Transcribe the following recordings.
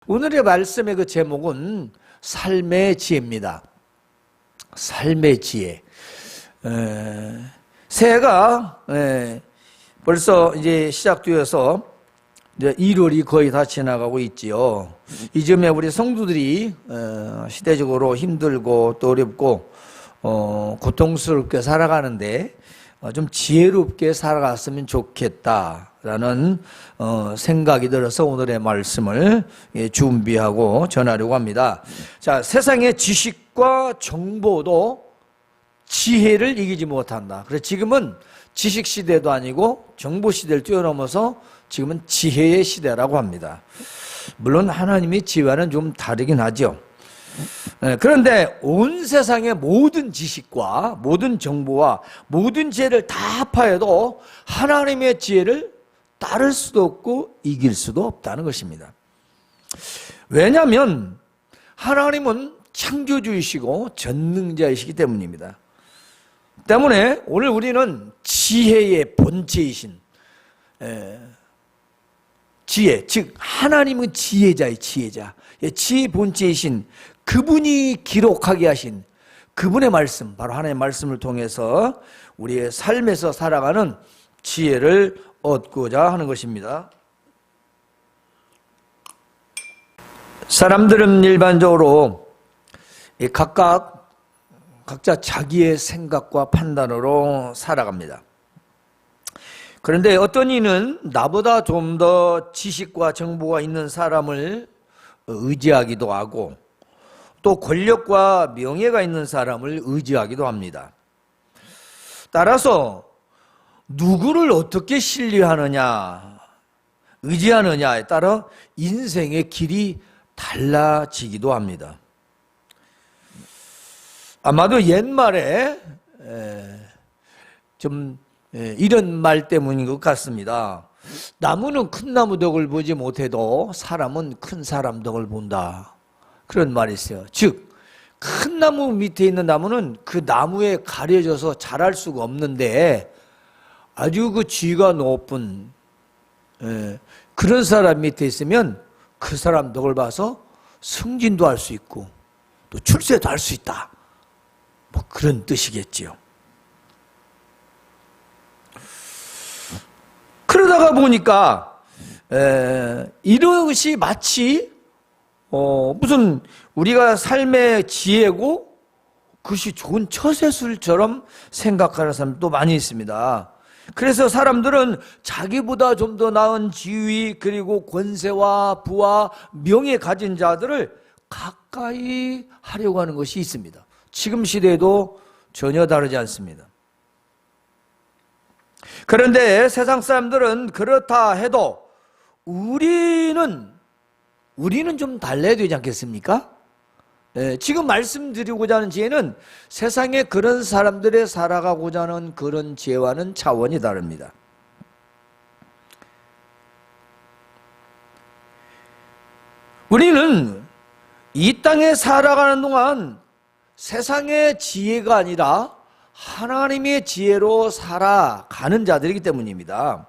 오늘의 말씀의 그 제목은 삶의 지혜입니다. 삶의 지혜. 새해가 벌써 이제 시작되어서 이제 1월이 거의 다 지나가고 있지요. 이쯤에 우리 성도들이 시대적으로 힘들고 또 어렵고 고통스럽게 살아가는데 좀 지혜롭게 살아갔으면 좋겠다라는 생각이 들어서 오늘의 말씀을 준비하고 전하려고 합니다. 자, 세상의 지식과 정보도 지혜를 이기지 못한다. 그래서 지금은 지식 시대도 아니고 정보 시대를 뛰어넘어서 지금은 지혜의 시대라고 합니다. 물론 하나님의 지혜와는 좀 다르긴 하죠. 그런데 온 세상의 모든 지식과 모든 정보와 모든 지혜를 다 합하여도 하나님의 지혜를 따를 수도 없고 이길 수도 없다는 것입니다. 왜냐하면 하나님은 창조주이시고 전능자이시기 때문입니다. 때문에 오늘 우리는 지혜의 본체이신 지혜, 즉 하나님은 지혜자의 지혜자, 지혜의 본체이신 그분이 기록하게 하신 그분의 말씀, 바로 하나님의 말씀을 통해서 우리의 삶에서 살아가는 지혜를 얻고자 하는 것입니다. 사람들은 일반적으로 각자 자기의 생각과 판단으로 살아갑니다. 그런데 어떤 이는 나보다 좀 더 지식과 정보가 있는 사람을 의지하기도 하고 또 권력과 명예가 있는 사람을 의지하기도 합니다. 따라서 누구를 어떻게 신뢰하느냐, 의지하느냐에 따라 인생의 길이 달라지기도 합니다. 아마도 옛말에 좀 이런 말 때문인 것 같습니다. 나무는 큰 나무 덕을 보지 못해도 사람은 큰 사람 덕을 본다. 그런 말이 있어요. 즉, 큰 나무 밑에 있는 나무는 그 나무에 가려져서 자랄 수가 없는데 아주 그 지위가 높은 그런 사람 밑에 있으면 그 사람 덕을 봐서 승진도 할 수 있고 또 출세도 할 수 있다. 뭐 그런 뜻이겠지요. 그러다가 보니까 이것이 마치 무슨 우리가 삶의 지혜고 그것이 좋은 처세술처럼 생각하는 사람도 많이 있습니다. 그래서 사람들은 자기보다 좀 더 나은 지위 그리고 권세와 부와 명예 가진 자들을 가까이 하려고 하는 것이 있습니다. 지금 시대에도 전혀 다르지 않습니다. 그런데 세상 사람들은 그렇다 해도 우리는 좀 달라야 되지 않겠습니까? 지금 말씀드리고자 하는 지혜는 세상에 그런 사람들의 살아가고자 하는 그런 지혜와는 차원이 다릅니다. 우리는 이 땅에 살아가는 동안 세상의 지혜가 아니라 하나님의 지혜로 살아가는 자들이기 때문입니다.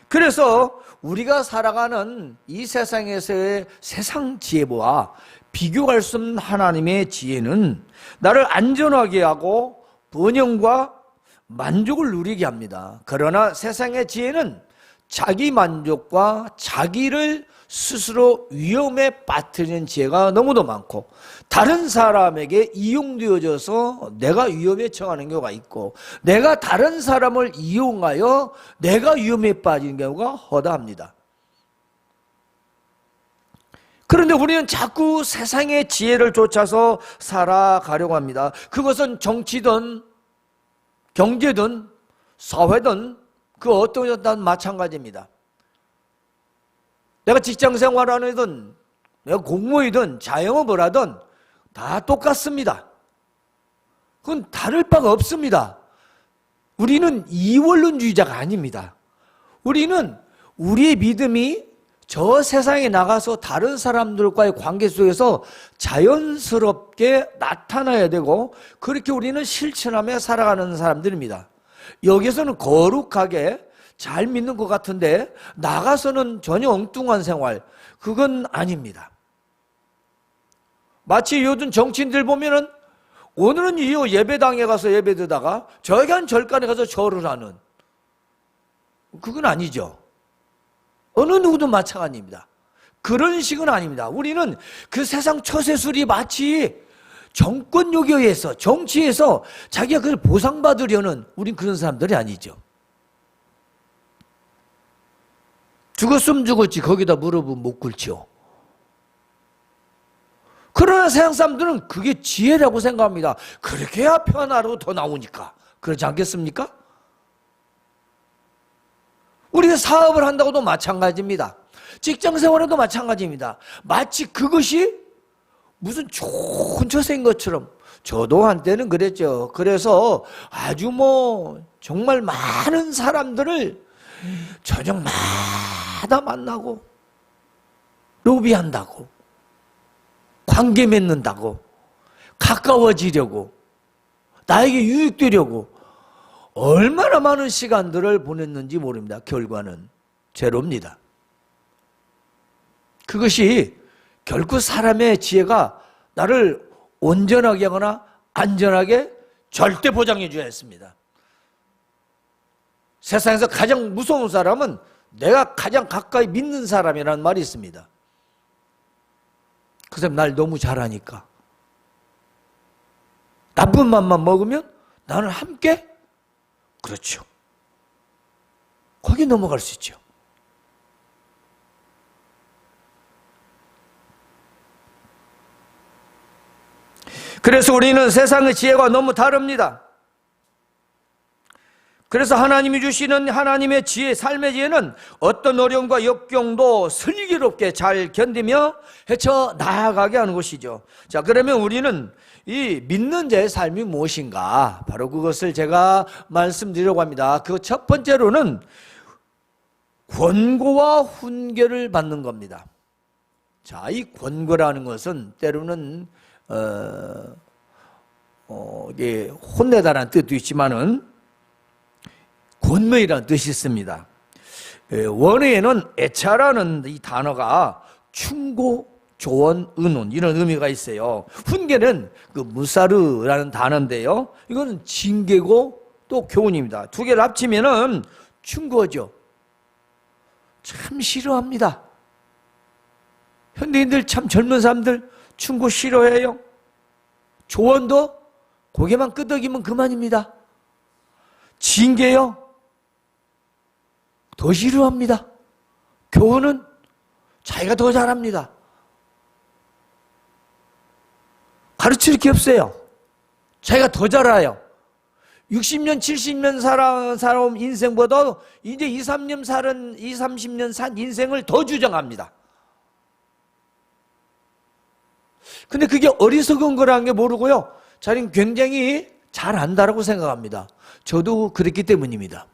그래서 우리가 살아가는 이 세상에서의 세상 지혜와 비교할 수 없는 하나님의 지혜는 나를 안전하게 하고 번영과 만족을 누리게 합니다. 그러나 세상의 지혜는 자기 만족과 자기를 스스로 위험에 빠뜨리는 지혜가 너무도 많고 다른 사람에게 이용되어져서 내가 위험에 처하는 경우가 있고 내가 다른 사람을 이용하여 내가 위험에 빠지는 경우가 허다합니다. 그런데 우리는 자꾸 세상의 지혜를 쫓아서 살아가려고 합니다. 그것은 정치든 경제든 사회든 그 어떤 것도 마찬가지입니다. 내가 직장 생활하든 내가 공무이든 자영업을 하든 다 똑같습니다. 그건 다를 바가 없습니다. 우리는 이원론주의자가 아닙니다. 우리는 우리의 믿음이 저 세상에 나가서 다른 사람들과의 관계 속에서 자연스럽게 나타나야 되고 그렇게 우리는 실천하며 살아가는 사람들입니다. 여기서는 거룩하게 잘 믿는 것 같은데 나가서는 전혀 엉뚱한 생활, 그건 아닙니다. 마치 요즘 정치인들 보면은 오늘은 이 예배당에 가서 예배드다가 저기 한 절간에 가서 절을 하는, 그건 아니죠. 어느 누구도 마찬가지입니다. 그런 식은 아닙니다. 우리는 그 세상 처세술이 마치 정권 요구에서, 정치에서 자기가 그걸 보상받으려는, 우린 그런 사람들이 아니죠. 죽었으면 죽었지 거기다 무릎은 못 꿇죠. 그러나 세상 사람들은 그게 지혜라고 생각합니다. 그렇게 해야 편하로 더 나오니까. 그렇지 않겠습니까? 우리가 사업을 한다고도 마찬가지입니다. 직장생활에도 마찬가지입니다. 마치 그것이 무슨 좋은 처세인 것처럼. 저도 한때는 그랬죠. 그래서 아주 정말 많은 사람들을 저녁마다 만나고 로비한다고, 관계 맺는다고, 가까워지려고, 나에게 유익되려고 얼마나 많은 시간들을 보냈는지 모릅니다. 결과는 제로입니다. 그것이 결코 사람의 지혜가 나를 온전하게 하거나 안전하게 절대 보장해 줘야 했습니다. 세상에서 가장 무서운 사람은 내가 가장 가까이 믿는 사람이라는 말이 있습니다. 그 사람 날 너무 잘하니까. 나쁜 맘만 먹으면 나는 함께, 그렇죠, 거기 넘어갈 수 있죠. 그래서 우리는 세상의 지혜가 너무 다릅니다. 그래서 하나님이 주시는 하나님의 지혜, 삶의 지혜는 어떤 어려움과 역경도 슬기롭게 잘 견디며 헤쳐 나아가게 하는 것이죠. 자, 그러면 우리는 이 믿는 자의 삶이 무엇인가? 바로 그것을 제가 말씀드리려고 합니다. 그 첫 번째로는 권고와 훈계를 받는 겁니다. 자, 이 권고라는 것은 때로는 이게 혼내다라는 뜻도 있지만은 권명이라는 뜻이 있습니다. 원어에는 애차라는 이 단어가 충고, 조언, 의논 이런 의미가 있어요. 훈계는 그 무사르라는 단어인데요. 이거는 징계고 또 교훈입니다. 두 개를 합치면은 충고죠. 참 싫어합니다. 현대인들 참 젊은 사람들 충고 싫어해요. 조언도 고개만 끄덕이면 그만입니다. 징계요? 더 싫어합니다. 교훈은 자기가 더 잘합니다. 가르칠 게 없어요. 자기가 더 잘 알아요. 60년, 70년 살아온 인생보다 이제 2, 30년 산 인생을 더 주장합니다. 근데 그게 어리석은 거라는 게 모르고요, 자기는 굉장히 잘 안다라고 생각합니다. 저도 그랬기 때문입니다.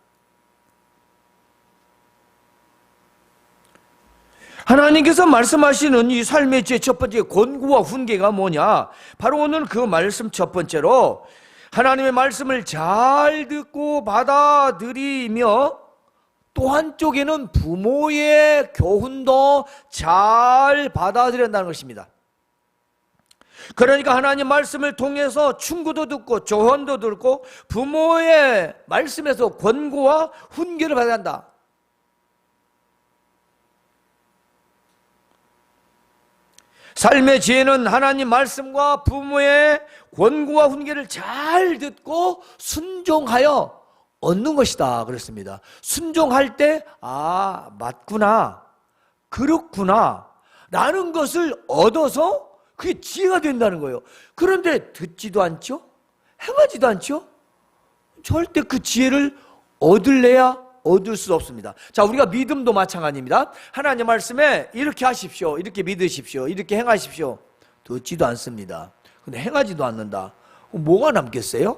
하나님께서 말씀하시는 이 삶의 지혜 첫 번째 권고와 훈계가 뭐냐? 바로 오늘 그 말씀 첫 번째로 하나님의 말씀을 잘 듣고 받아들이며 또 한쪽에는 부모의 교훈도 잘 받아들여야 한다는 것입니다. 그러니까 하나님 말씀을 통해서 충고도 듣고 조언도 듣고 부모의 말씀에서 권고와 훈계를 받아야 한다. 삶의 지혜는 하나님 말씀과 부모의 권고와 훈계를 잘 듣고 순종하여 얻는 것이다 그랬습니다. 순종할 때 맞구나, 그렇구나 라는 것을 얻어서 그게 지혜가 된다는 거예요. 그런데 듣지도 않죠? 행하지도 않죠? 절대 그 지혜를 얻을래야 얻을 수 없습니다. 자, 우리가 믿음도 마찬가지입니다. 하나님 말씀에 이렇게 하십시오, 이렇게 믿으십시오, 이렇게 행하십시오. 듣지도 않습니다. 근데 행하지도 않는다. 뭐가 남겠어요?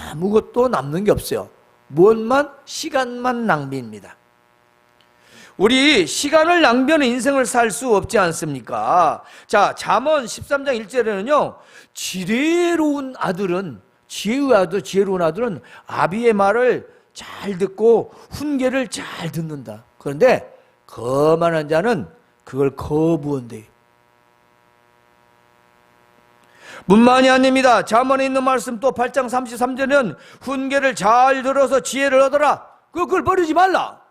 아무것도 남는 게 없어요. 무엇만? 시간만 낭비입니다. 우리 시간을 낭비하는 인생을 살 수 없지 않습니까? 자, 잠언 13장 1절에는요 지혜로운 아들은, 지혜로운 아들은 아비의 말을 잘 듣고 훈계를 잘 듣는다. 그런데 거만한 자는 그걸 거부한대요. 뿐만이 아닙니다. 잠언에 있는 말씀 또 8장 33절에는 훈계를 잘 들어서 지혜를 얻어라. 그걸 버리지 말라.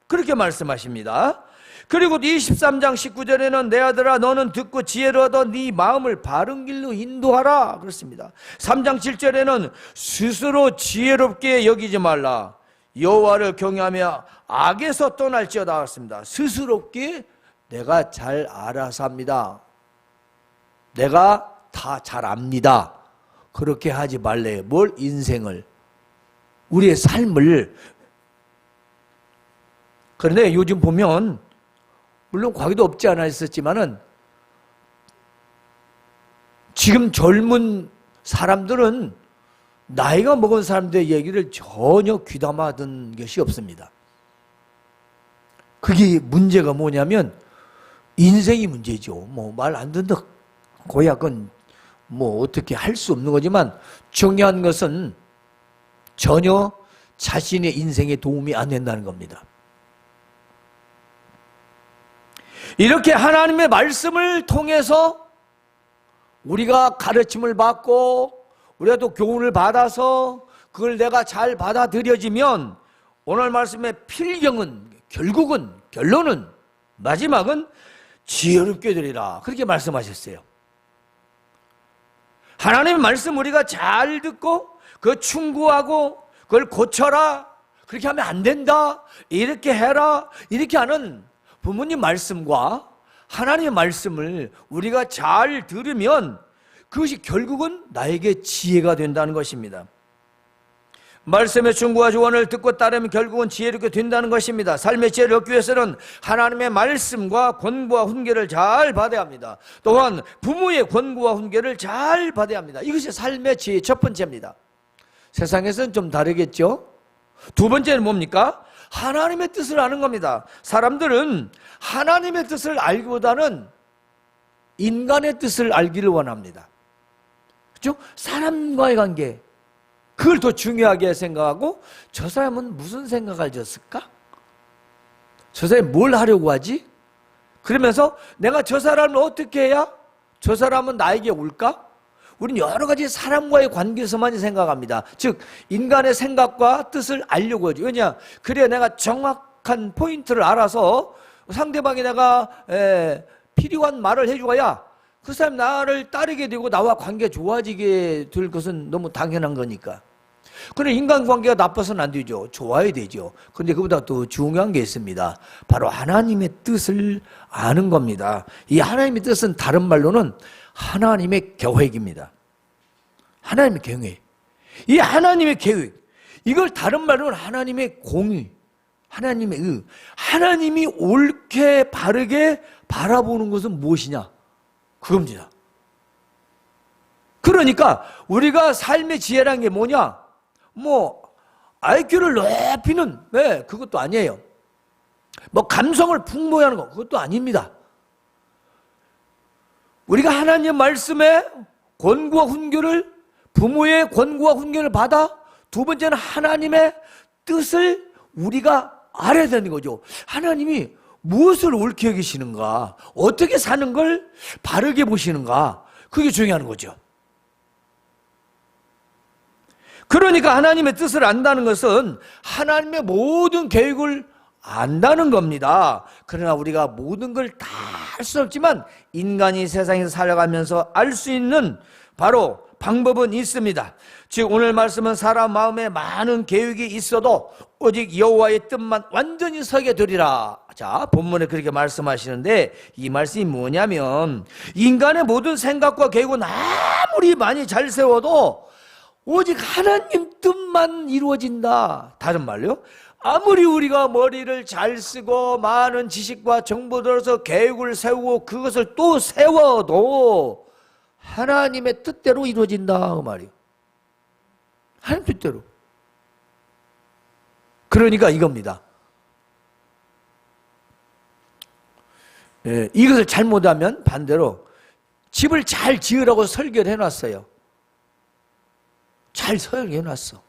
그렇게 말씀하십니다. 그리고 23장 19절에는 내 아들아 너는 듣고 지혜를 얻어 네 마음을 바른 길로 인도하라 그렇습니다. 3장 7절에는 스스로 지혜롭게 여기지 말라. 여호와를 경외하며 악에서 떠날지어다 그렇습니다. 스스롭게 내가 잘 알아서 합니다. 내가 다 잘 압니다. 그렇게 하지 말래요. 뭘? 인생을, 우리의 삶을. 그런데 요즘 보면 물론 과거도 없지 않아 있었지만은 지금 젊은 사람들은 나이가 먹은 사람들의 얘기를 전혀 귀담아 듣는 것이 없습니다. 그게 문제가 뭐냐면 인생이 문제죠. 뭐 말 안 듣는다 고약은 뭐 어떻게 할 수 없는 거지만 중요한 것은 전혀 자신의 인생에 도움이 안 된다는 겁니다. 이렇게 하나님의 말씀을 통해서 우리가 가르침을 받고 우리가 또 교훈을 받아서 그걸 내가 잘 받아들여지면 오늘 말씀의 필경은 결국은 결론은 마지막은 지혜롭게 되리라 그렇게 말씀하셨어요. 하나님의 말씀 우리가 잘 듣고 그걸 충고하고 그걸 고쳐라 그렇게 하면 안 된다 이렇게 해라 이렇게 하는 부모님 말씀과 하나님의 말씀을 우리가 잘 들으면 그것이 결국은 나에게 지혜가 된다는 것입니다. 말씀의 충고와 조언을 듣고 따르면 결국은 지혜롭게 된다는 것입니다. 삶의 지혜를 얻기 위해서는 하나님의 말씀과 권고와 훈계를 잘 받아야 합니다. 또한 부모의 권고와 훈계를 잘 받아야 합니다. 이것이 삶의 지혜의 첫 번째입니다. 세상에서는 좀 다르겠죠? 두 번째는 뭡니까? 하나님의 뜻을 아는 겁니다. 사람들은 하나님의 뜻을 알기보다는 인간의 뜻을 알기를 원합니다. 그렇죠? 사람과의 관계 그걸 더 중요하게 생각하고 저 사람은 무슨 생각을 졌을까? 저 사람이 뭘 하려고 하지? 그러면서 내가 저 사람을 어떻게 해야 저 사람은 나에게 올까? 우리는 여러 가지 사람과의 관계에서만 생각합니다. 즉 인간의 생각과 뜻을 알려고 하죠. 왜냐? 그래야 내가 정확한 포인트를 알아서 상대방이 내가 필요한 말을 해줘야 그 사람 나를 따르게 되고 나와 관계가 좋아지게 될 것은 너무 당연한 거니까. 그런데 인간관계가 나빠서는 안 되죠. 좋아야 되죠. 그런데 그보다 또 중요한 게 있습니다. 바로 하나님의 뜻을 아는 겁니다. 이 하나님의 뜻은 다른 말로는 하나님의 계획입니다. 하나님의 계획. 이 하나님의 계획. 이걸 다른 말로는 하나님의 공의, 하나님의 의. 하나님이 옳게 바르게 바라보는 것은 무엇이냐? 그겁니다. 그러니까 우리가 삶의 지혜라는 게 뭐냐? 뭐 IQ를 높이는 그것도 아니에요. 뭐 감성을 풍부하는 거 그것도 아닙니다. 우리가 하나님의 말씀에 권고와 훈계를 부모의 권고와 훈계를 받아 두 번째는 하나님의 뜻을 우리가 알아야 되는 거죠. 하나님이 무엇을 옳게 여기시는가, 어떻게 사는 걸 바르게 보시는가, 그게 중요한 거죠. 그러니까 하나님의 뜻을 안다는 것은 하나님의 모든 계획을 안다는 겁니다. 그러나 우리가 모든 걸 다 할 수 없지만 인간이 세상에서 살아가면서 알 수 있는 바로 방법은 있습니다. 즉 오늘 말씀은 사람 마음에 많은 계획이 있어도 오직 여호와의 뜻만 완전히 서게 되리라. 자, 본문에 그렇게 말씀하시는데 이 말씀이 뭐냐면 인간의 모든 생각과 계획은 아무리 많이 잘 세워도 오직 하나님 뜻만 이루어진다. 다른 말로요, 아무리 우리가 머리를 잘 쓰고 많은 지식과 정보를 얻어서 계획을 세우고 그것을 또 세워도 하나님의 뜻대로 이루어진다 그 말이에요. 하나님 뜻대로. 그러니까 이겁니다. 이것을 잘못하면 반대로 집을 잘 지으라고 설계를 해놨어요. 잘 설계해놨어.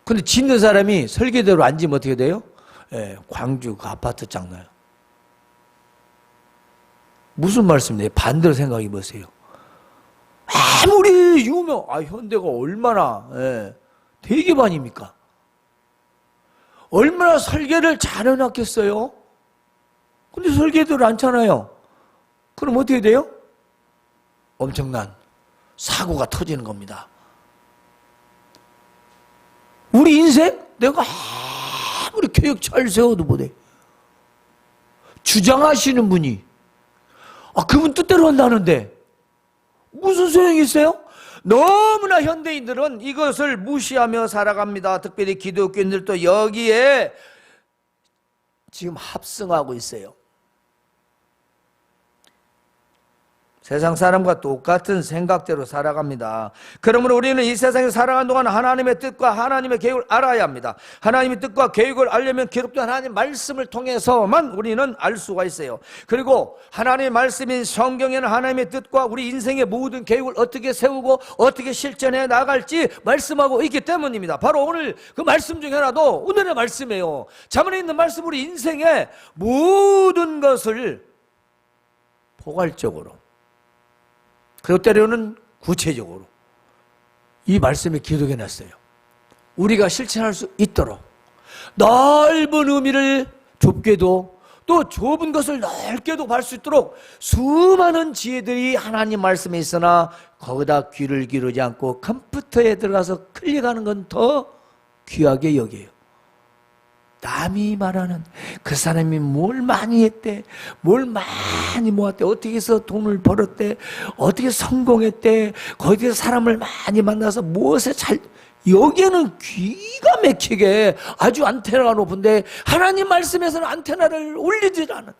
근데 짓는 사람이 설계대로 안 지면 어떻게 돼요? 예, 광주 그 아파트 장난. 무슨 말씀이에요? 반대로 생각해 보세요. 아무리 현대가 얼마나 대기반입니까? 얼마나 설계를 잘 해놨겠어요? 근데 설계대로 않잖아요. 그럼 어떻게 돼요? 엄청난 사고가 터지는 겁니다. 우리 인생 내가 아무리 계획 잘 세워도 못해. 주장하시는 분이 그분 뜻대로 한다는데 무슨 소용이 있어요? 너무나 현대인들은 이것을 무시하며 살아갑니다. 특별히 기독교인들도 여기에 지금 합승하고 있어요. 세상 사람과 똑같은 생각대로 살아갑니다. 그러므로 우리는 이 세상에 살아가는 동안 하나님의 뜻과 하나님의 계획을 알아야 합니다. 하나님의 뜻과 계획을 알려면 기록된 하나님의 말씀을 통해서만 우리는 알 수가 있어요. 그리고 하나님의 말씀인 성경에는 하나님의 뜻과 우리 인생의 모든 계획을 어떻게 세우고 어떻게 실천해 나갈지 말씀하고 있기 때문입니다. 바로 오늘 그 말씀 중에 하나도 오늘의 말씀이에요. 자문에 있는 말씀, 우리 인생의 모든 것을 포괄적으로, 그리고 때로는 구체적으로 이 말씀에 기록해 놨어요. 우리가 실천할 수 있도록 넓은 의미를 좁게도, 또 좁은 것을 넓게도 볼 수 있도록 수많은 지혜들이 하나님 말씀에 있으나 거기다 귀를 기울이지 않고 컴퓨터에 들어가서 클릭하는 건 더 귀하게 여겨요. 남이 말하는 그 사람이 뭘 많이 했대, 뭘 많이 모았대, 어떻게 해서 돈을 벌었대, 어떻게 성공했대, 거기서 사람을 많이 만나서 무엇에 여기에는 기가 막히게 아주 안테나가 높은데 하나님 말씀에서는 안테나를 올리질 않은,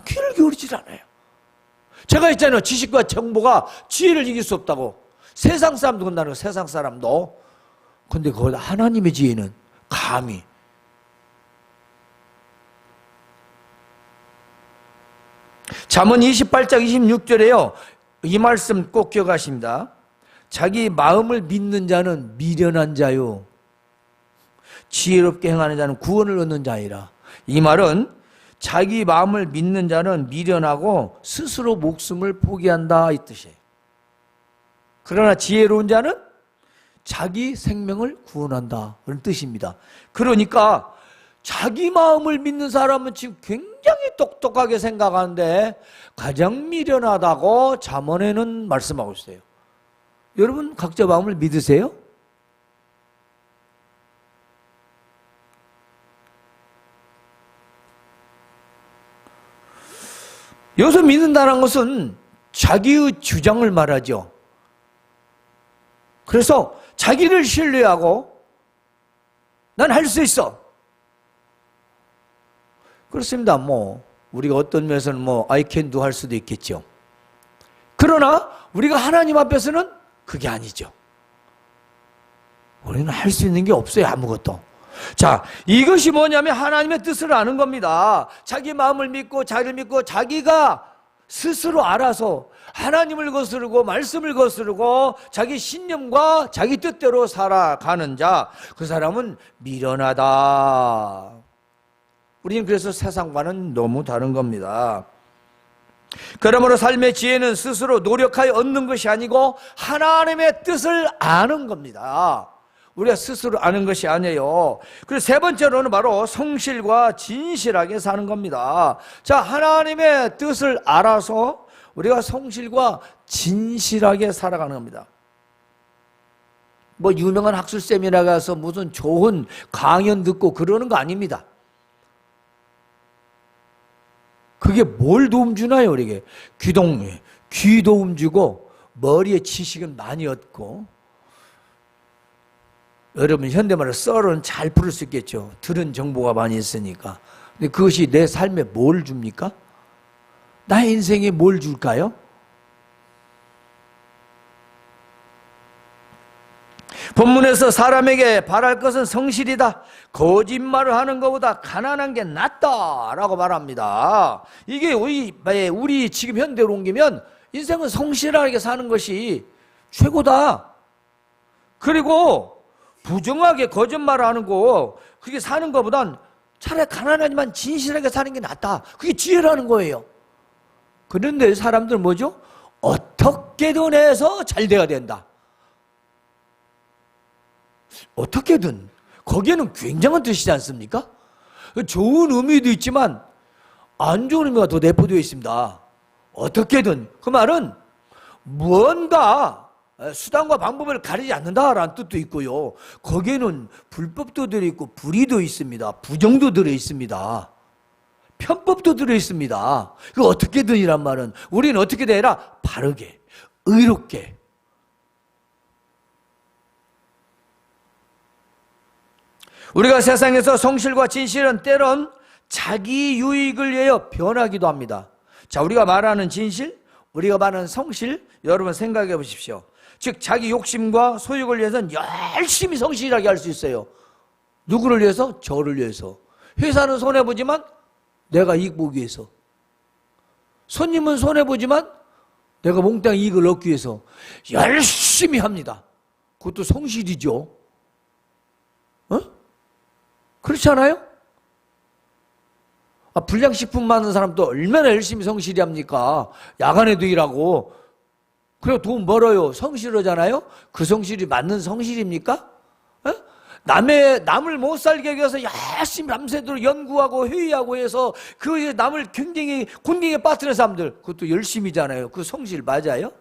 귀를 기울이질 않아요. 제가 있잖아요. 지식과 정보가 지혜를 이길 수 없다고. 세상 사람도 그런다는 거예요. 세상 사람도. 근데 거기다 하나님의 지혜는 감히. 잠언 28장 26절에요. 이 말씀 꼭 기억하십니다. 자기 마음을 믿는 자는 미련한 자요, 지혜롭게 행하는 자는 구원을 얻는 자이라. 이 말은 자기 마음을 믿는 자는 미련하고 스스로 목숨을 포기한다 이 뜻이에요. 그러나 지혜로운 자는 자기 생명을 구원한다 그런 뜻입니다. 그러니까 자기 마음을 믿는 사람은 지금 굉장히 똑똑하게 생각하는데 가장 미련하다고 잠언에는 말씀하고 있어요. 여러분 각자 마음을 믿으세요? 여기서 믿는다는 것은 자기의 주장을 말하죠. 그래서 자기를 신뢰하고 난 할 수 있어. 그렇습니다. 우리가 어떤 면에서는 I can do 할 수도 있겠죠. 그러나 우리가 하나님 앞에서는 그게 아니죠. 우리는 할 수 있는 게 없어요. 아무것도. 자, 이것이 뭐냐면 하나님의 뜻을 아는 겁니다. 자기 마음을 믿고 자기를 믿고 자기가 스스로 알아서 하나님을 거스르고 말씀을 거스르고 자기 신념과 자기 뜻대로 살아가는 자, 그 사람은 미련하다. 우리는 그래서 세상과는 너무 다른 겁니다. 그러므로 삶의 지혜는 스스로 노력하여 얻는 것이 아니고 하나님의 뜻을 아는 겁니다. 우리가 스스로 아는 것이 아니에요. 그리고 세 번째로는 바로 성실과 진실하게 사는 겁니다. 자, 하나님의 뜻을 알아서 우리가 성실과 진실하게 살아가는 겁니다. 유명한 학술 세미나 가서 무슨 좋은 강연 듣고 그러는 거 아닙니다. 그게 뭘 도움 주나요, 우리에게? 귀 도움 주고 머리에 지식은 많이 얻고. 여러분 현대말로 썰은 잘 부를 수 있겠죠. 들은 정보가 많이 있으니까. 근데 그것이 내 삶에 뭘 줍니까? 나의 인생에 뭘 줄까요? 본문에서 사람에게 바랄 것은 성실이다. 거짓말을 하는 것보다 가난한 게 낫다라고 말합니다. 이게 우리 지금 현대로 옮기면 인생은 성실하게 사는 것이 최고다. 그리고 부정하게 거짓말을 하는 거 그게 사는 것보단 차라리 가난하지만 진실하게 사는 게 낫다. 그게 지혜라는 거예요. 그런데 사람들은 뭐죠? 어떻게든 해서 잘 돼야 된다. 어떻게든. 거기에는 굉장한 뜻이지 않습니까? 좋은 의미도 있지만 안 좋은 의미가 더 내포되어 있습니다. 어떻게든. 그 말은 무언가 수단과 방법을 가리지 않는다라는 뜻도 있고요. 거기에는 불법도 들어있고 불의도 있습니다. 부정도 들어있습니다. 편법도 들어있습니다. 그 어떻게든이란 말은 우리는 어떻게 되라? 바르게, 의롭게. 우리가 세상에서 성실과 진실은 때론 자기 유익을 위하여 변하기도 합니다. 자, 우리가 말하는 진실, 우리가 말하는 성실, 여러분 생각해 보십시오. 즉 자기 욕심과 소욕을 위해서는 열심히 성실하게 할 수 있어요. 누구를 위해서? 저를 위해서. 회사는 손해보지만 내가 이익 보기 위해서. 손님은 손해보지만 내가 몽땅 이익을 얻기 위해서 열심히 합니다. 그것도 성실이죠. 어? 그렇지 않아요? 불량식품 만드는 사람도 얼마나 열심히 성실히 합니까? 야간에도 일하고. 그리고 돈 벌어요. 성실하잖아요? 그 성실이 맞는 성실입니까? 에? 남을 못 살게 위해서 열심히 밤새도록 연구하고 회의하고 해서 그 남을 굉장히 곤경에 빠뜨린 사람들, 그것도 열심이잖아요. 그 성실 맞아요?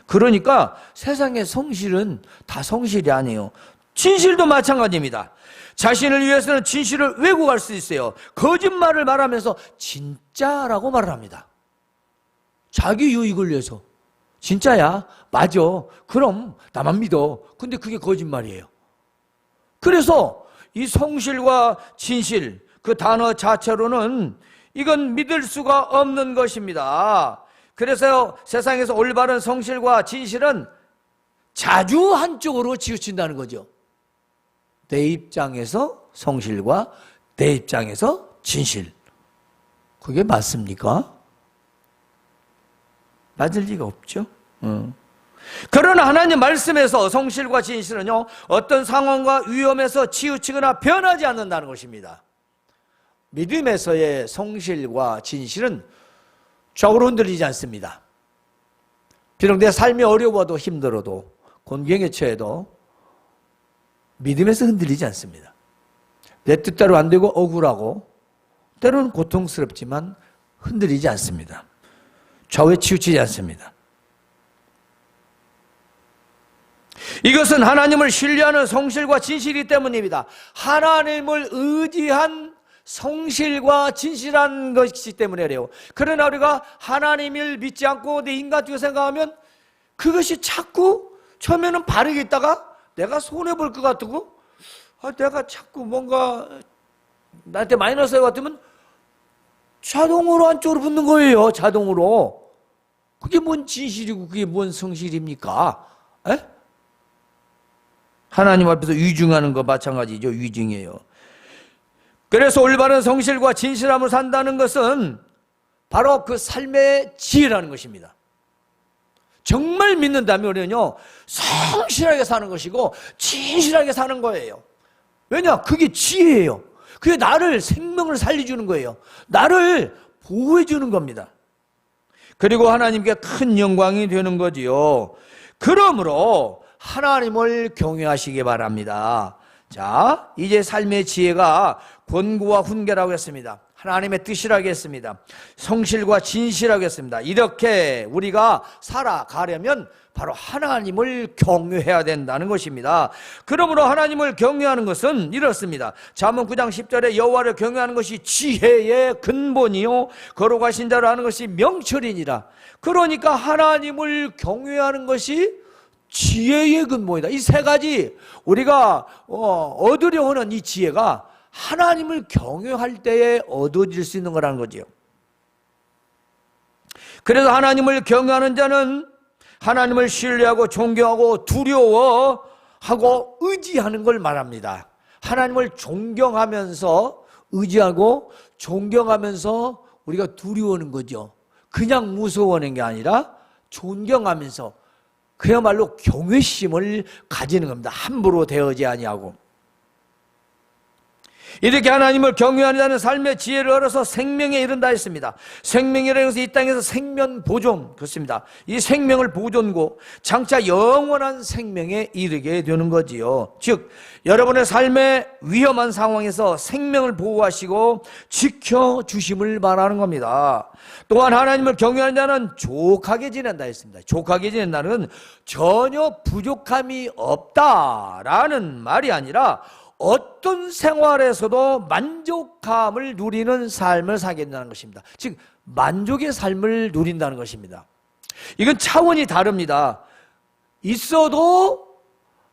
그러니까 세상의 성실은 다 성실이 아니에요. 진실도 마찬가지입니다. 자신을 위해서는 진실을 왜곡할 수 있어요. 거짓말을 말하면서 진짜라고 말을 합니다. 자기 유익을 위해서. 진짜야? 맞아. 그럼 나만 믿어. 근데 그게 거짓말이에요. 그래서 이 성실과 진실, 그 단어 자체로는 이건 믿을 수가 없는 것입니다. 그래서 세상에서 올바른 성실과 진실은 자주 한쪽으로 치우친다는 거죠. 내 입장에서 성실과 내 입장에서 진실. 그게 맞습니까? 맞을 리가 없죠. 그러나 하나님 말씀에서 성실과 진실은요, 어떤 상황과 위험에서 치우치거나 변하지 않는다는 것입니다. 믿음에서의 성실과 진실은 좌우로 흔들리지 않습니다. 비록 내 삶이 어려워도 힘들어도 곤경에 처해도 믿음에서 흔들리지 않습니다. 내 뜻대로 안 되고 억울하고 때로는 고통스럽지만 흔들리지 않습니다. 좌우에 치우치지 않습니다. 이것은 하나님을 신뢰하는 성실과 진실이기 때문입니다. 하나님을 의지한 성실과 진실한 것이기 때문에 그래요. 그러나 우리가 하나님을 믿지 않고 내 인간적으로 생각하면 그것이 자꾸 처음에는 바르게 있다가 내가 손해볼 것 같고 내가 자꾸 뭔가 나한테 마이너스 것 같으면 자동으로 안쪽으로 붙는 거예요. 자동으로. 그게 뭔 진실이고 그게 뭔 성실입니까? 에? 하나님 앞에서 위증하는 거 마찬가지죠. 위증이에요. 그래서 올바른 성실과 진실함을 산다는 것은 바로 그 삶의 지혜라는 것입니다. 정말 믿는다면요, 성실하게 사는 것이고 진실하게 사는 거예요. 왜냐? 그게 지혜예요. 그게 나를, 생명을 살려주는 거예요. 나를 보호해 주는 겁니다. 그리고 하나님께 큰 영광이 되는 거지요. 그러므로 하나님을 경외하시기 바랍니다. 자, 이제 삶의 지혜가 권고와 훈계라고 했습니다. 하나님의 뜻이라고 했습니다. 성실과 진실하고 했습니다. 이렇게 우리가 살아가려면 바로 하나님을 경외해야 된다는 것입니다. 그러므로 하나님을 경외하는 것은 이렇습니다. 잠언 9장 10절에 여호와를 경외하는 것이 지혜의 근본이요 거룩하신 자로 하는 것이 명철이니라. 그러니까 하나님을 경외하는 것이 지혜의 근본이다. 이 세 가지 우리가 얻으려 하는 이 지혜가 하나님을 경외할 때에 얻어질 수 있는 거라는 거죠. 그래서 하나님을 경외하는 자는 하나님을 신뢰하고 존경하고 두려워하고 의지하는 걸 말합니다. 하나님을 존경하면서 의지하고 존경하면서 우리가 두려워하는 거죠. 그냥 무서워하는 게 아니라 존경하면서 그야말로 경외심을 가지는 겁니다. 함부로 대하지 아니하고. 이렇게 하나님을 경외하는 자는 삶의 지혜를 얻어서 생명에 이른다 했습니다. 생명이라는 것은 이 땅에서 생명 보존, 그렇습니다. 이 생명을 보존고 장차 영원한 생명에 이르게 되는 거지요. 즉 여러분의 삶의 위험한 상황에서 생명을 보호하시고 지켜주심을 말하는 겁니다. 또한 하나님을 경외하는 자는 족하게 지낸다 했습니다. 족하게 지낸다는 건 전혀 부족함이 없다라는 말이 아니라 어떤 생활에서도 만족감을 누리는 삶을 살게 된다는 것입니다. 즉 만족의 삶을 누린다는 것입니다. 이건 차원이 다릅니다. 있어도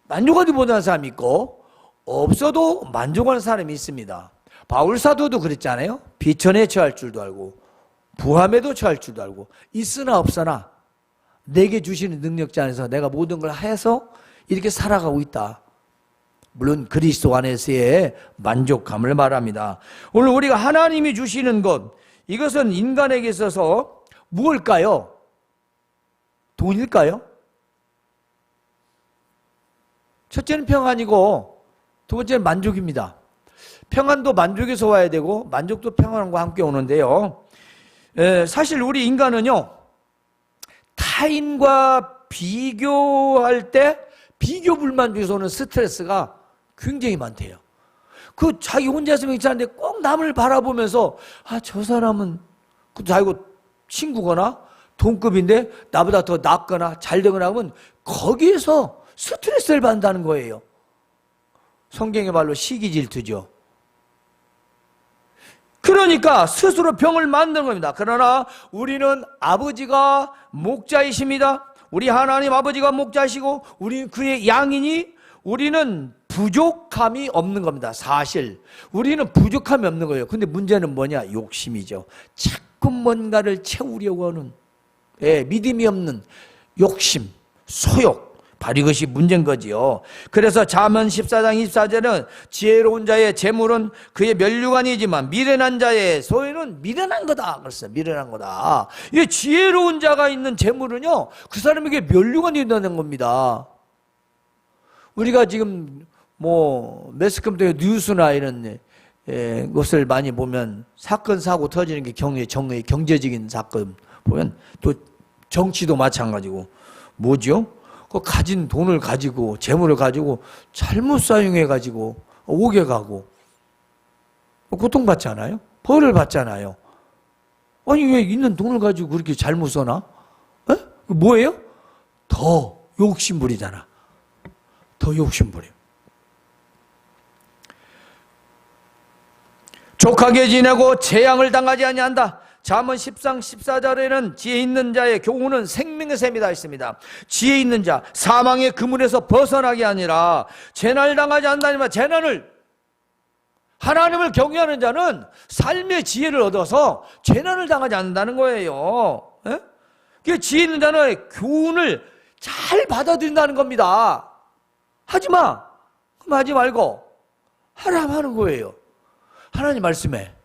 만족하지 못하는 사람이 있고 없어도 만족하는 사람이 있습니다. 바울 사도도 그랬잖아요. 비천에 처할 줄도 알고 부함에도 처할 줄도 알고 있으나 없으나 내게 주시는 능력자 안에서 내가 모든 걸 해서 이렇게 살아가고 있다. 물론 그리스도 안에서의 만족감을 말합니다. 오늘 우리가 하나님이 주시는 것, 이것은 인간에게 있어서 무엇일까요? 돈일까요? 첫째는 평안이고 두 번째는 만족입니다. 평안도 만족에서 와야 되고 만족도 평안과 함께 오는데요. 사실 우리 인간은요, 타인과 비교할 때 비교 불만족에서 오는 스트레스가 굉장히 많대요. 그 자기 혼자 있으면 괜찮은데 꼭 남을 바라보면서 저 사람은 자기 친구거나 동급인데 나보다 더 낫거나 잘 되거나 하면 거기에서 스트레스를 받는다는 거예요. 성경의 말로 시기질투죠. 그러니까 스스로 병을 만드는 겁니다. 그러나 우리는 아버지가 목자이십니다. 우리 하나님 아버지가 목자시고 우리는 그의 양이니 우리는 부족함이 없는 겁니다. 사실 우리는 부족함이 없는 거예요. 근데 문제는 뭐냐? 욕심이죠. 자꾸 뭔가를 채우려고 하는 믿음이 없는 욕심, 소욕, 바로 이것이 문제인 거지요. 그래서 잠언 14장 24절은 지혜로운 자의 재물은 그의 면류관이지만 미련한 자의 소유는 미련한 거다. 그랬어요. 미련한 거다. 이 지혜로운 자가 있는 재물은요, 그 사람에게 면류관이 된다는 겁니다. 우리가 지금 매스컴퓨터 뉴스나 이런 것을 많이 보면 사건 사고 터지는 게 경제적인 사건 보면 또 정치도 마찬가지고 뭐죠? 그 가진 돈을 가지고 재물을 가지고 잘못 사용해 가지고 옥에 가고 고통받잖아요. 벌을 받잖아요. 아니 왜 있는 돈을 가지고 그렇게 잘못 써나? 뭐예요? 더 욕심부리잖아. 더 욕심부려. 족하게 지내고 재앙을 당하지 아니한다. 잠언 10장 14절에는 지혜 있는 자의 교훈은 생명의 샘이다 했습니다. 지혜 있는 자, 사망의 그물에서 벗어나게 아니라 재난을 당하지 않는다니만 재난을, 하나님을 경외하는 자는 삶의 지혜를 얻어서 재난을 당하지 않는다는 거예요. 그 지혜 있는 자는 교훈을 잘 받아들인다는 겁니다. 하지마, 그럼 하지 말고 하라면 하는 거예요. 하나님 말씀에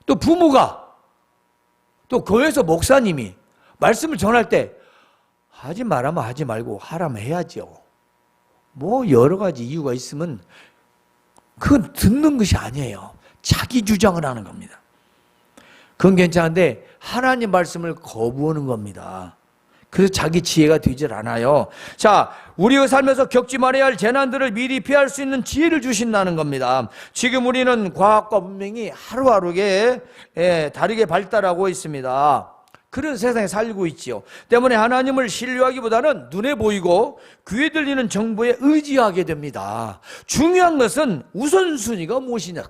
또 부모가 또 교회에서 목사님이 말씀을 전할 때 하지 말라면 하지 말고 하라면 해야죠. 여러 가지 이유가 있으면 그건 듣는 것이 아니에요. 자기 주장을 하는 겁니다. 그건 괜찮은데 하나님 말씀을 거부하는 겁니다. 그래서 자기 지혜가 되질 않아요. 자, 우리가 살면서 겪지 말아야 할 재난들을 미리 피할 수 있는 지혜를 주신다는 겁니다. 지금 우리는 과학과 문명이 하루하루게 다르게 발달하고 있습니다. 그런 세상에 살고 있지요. 때문에 하나님을 신뢰하기보다는 눈에 보이고 귀에 들리는 정보에 의지하게 됩니다. 중요한 것은 우선순위가 무엇이냐?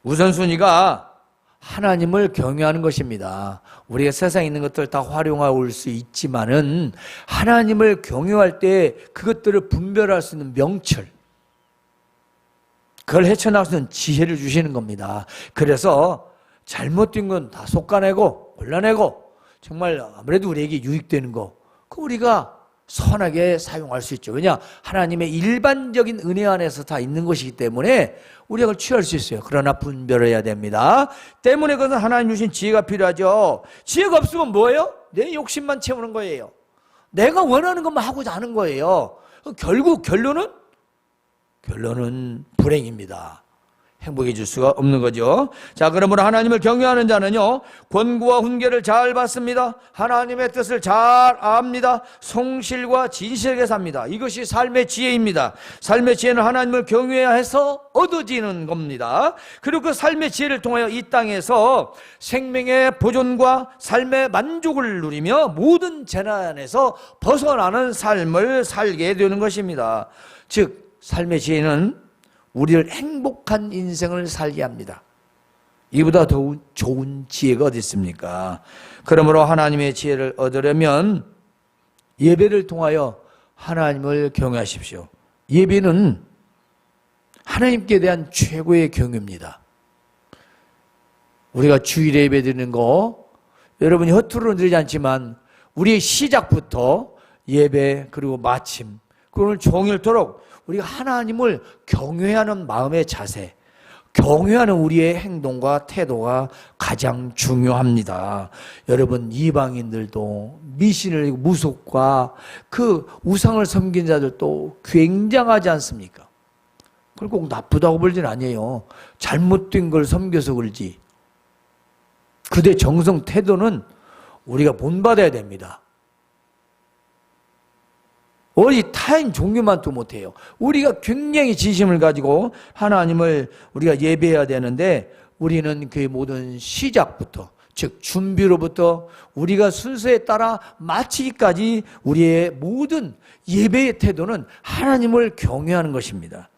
우선순위가 하나님을 경외하는 것입니다. 우리가 세상에 있는 것들 다 활용할 수 있지만은 하나님을 경외할 때 그것들을 분별할 수 있는 명철, 그걸 헤쳐나갈 수 있는 지혜를 주시는 겁니다. 그래서 잘못된 건 다 솎아내고 골라내고 정말 아무래도 우리에게 유익되는 거, 그 우리가 선하게 사용할 수 있죠. 왜냐? 하나님의 일반적인 은혜 안에서 다 있는 것이기 때문에 우리가 그걸 취할 수 있어요. 그러나 분별해야 됩니다. 때문에 그것은 하나님 주신 지혜가 필요하죠. 지혜가 없으면 뭐예요? 내 욕심만 채우는 거예요. 내가 원하는 것만 하고자 하는 거예요. 결국 결론은 결론은 불행입니다. 행복해질 수가 없는 거죠. 자, 그러므로 하나님을 경외하는 자는요, 권고와 훈계를 잘 받습니다. 하나님의 뜻을 잘 압니다. 성실과 진실하게 삽니다. 이것이 삶의 지혜입니다. 삶의 지혜는 하나님을 경외해야 해서 얻어지는 겁니다. 그리고 그 삶의 지혜를 통하여 이 땅에서 생명의 보존과 삶의 만족을 누리며 모든 재난에서 벗어나는 삶을 살게 되는 것입니다. 즉, 삶의 지혜는 우리를 행복한 인생을 살게 합니다. 이보다 더 좋은 지혜가 어디 있습니까? 그러므로 하나님의 지혜를 얻으려면 예배를 통하여 하나님을 경외하십시오. 예배는 하나님께 대한 최고의 경외입니다. 우리가 주일에 예배 드리는 거 여러분이 허투루 드리지 않지만 우리의 시작부터 예배 그리고 마침 오늘 종일토록 우리가 하나님을 경외하는 마음의 자세, 경외하는 우리의 행동과 태도가 가장 중요합니다. 여러분, 이방인들도 미신을 무속과 그 우상을 섬긴 자들도 굉장하지 않습니까? 그걸 꼭 나쁘다고 볼지는 아니에요. 잘못된 걸 섬겨서 그러지. 그들의 정성 태도는 우리가 본받아야 됩니다. 어디 타인 종교만도 못해요. 우리가 굉장히 진심을 가지고 하나님을 우리가 예배해야 되는데 우리는 그 모든 시작부터, 즉 준비로부터 우리가 순서에 따라 마치기까지 우리의 모든 예배의 태도는 하나님을 경외하는 것입니다.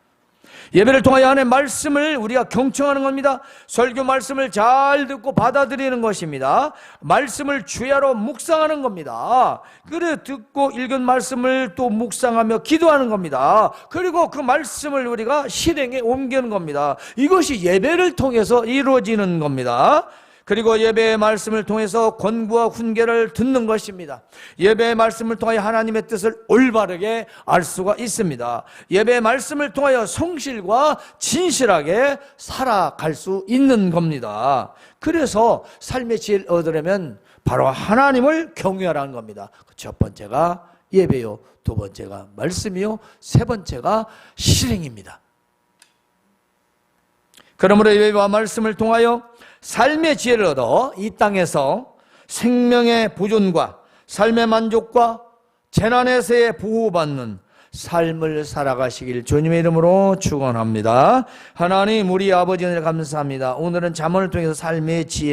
예배를 통하여 하나님의 말씀을 우리가 경청하는 겁니다. 설교 말씀을 잘 듣고 받아들이는 것입니다. 말씀을 주야로 묵상하는 겁니다. 그래 듣고 읽은 말씀을 또 묵상하며 기도하는 겁니다. 그리고 그 말씀을 우리가 실행에 옮기는 겁니다. 이것이 예배를 통해서 이루어지는 겁니다. 그리고 예배의 말씀을 통해서 권고와 훈계를 듣는 것입니다. 예배의 말씀을 통하여 하나님의 뜻을 올바르게 알 수가 있습니다. 예배의 말씀을 통하여 성실과 진실하게 살아갈 수 있는 겁니다. 그래서 삶의 지혜를 얻으려면 바로 하나님을 경외하라는 겁니다. 첫 번째가 예배요, 두 번째가 말씀이요, 세 번째가 실행입니다. 그러므로 예배와 말씀을 통하여 삶의 지혜를 얻어 이 땅에서 생명의 보존과 삶의 만족과 재난에서의 보호받는 삶을 살아가시길 주님의 이름으로 축원합니다. 하나님, 우리 아버지 은혜를 감사합니다. 오늘은 잠언을 통해서 삶의 지혜